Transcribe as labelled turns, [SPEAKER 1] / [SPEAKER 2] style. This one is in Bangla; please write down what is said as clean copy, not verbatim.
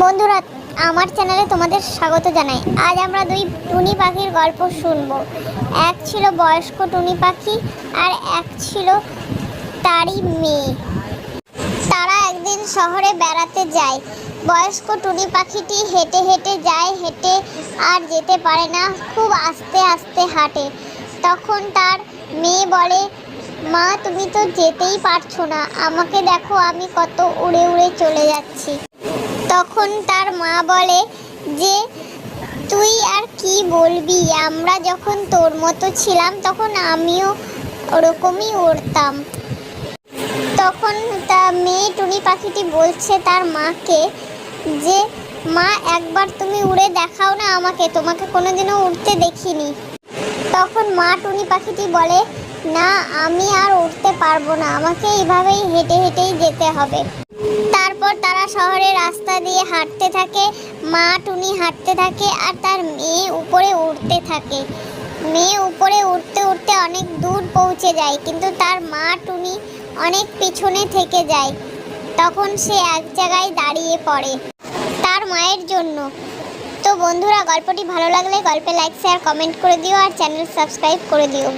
[SPEAKER 1] বন্ধুরা, আমার চ্যানেলে তোমাদের স্বাগত জানাই। আজ আমরা দুই টুনি পাখির গল্প শুনবো। এক ছিল বয়স্ক টুনি পাখি আর এক ছিল তারই মেয়ে। তারা একদিন শহরে বেড়াতে যায়। বয়স্ক টুনি পাখিটি হেঁটে হেঁটে যায়, হেঁটে আর যেতে পারে না, খুব আস্তে আস্তে হাঁটে। তখন তার মেয়ে বলে, মা, তুমি তো যেতেই পারছো না, আমাকে দেখো, আমি কত উড়ে উড়ে চলে যাচ্ছি। তখন তার মা বলে যে, তুই আর কি বলবি, আমরা যখন তোর মতো ছিলাম তখন আমিও ওরকমই উড়তাম। তখন তার মেয়ে টুনি পাখিটি বলছে তার মাকে যে, মা, একবার তুমি উড়ে দেখাও না আমাকে, তোমাকে কোনোদিনও উড়তে দেখিনি। তখন মা টুনি পাখিটি বলে, না, আমি আর উঠতে পারবো না, আমাকে এইভাবেই হেঁটে হেঁটেই যেতে হবে। তারপর তারা শহরের রাস্তা দিয়ে হাঁটতে থাকে। মা টুনি হাঁটতে থাকে আর তার মেয়ে উপরে উঠতে থাকে। মেয়ে উপরে উঠতে উঠতে অনেক দূর পৌঁছে যায়, কিন্তু তার মা টুনি অনেক পিছনে থেকে যায়। তখন সে এক জায়গায় দাঁড়িয়ে পড়ে তার মায়ের জন্য। তো বন্ধুরা, গল্পটি ভালো লাগলে গল্পে লাইক, শেয়ার, কমেন্ট করে দিও আর চ্যানেল সাবস্ক্রাইব করে দিও।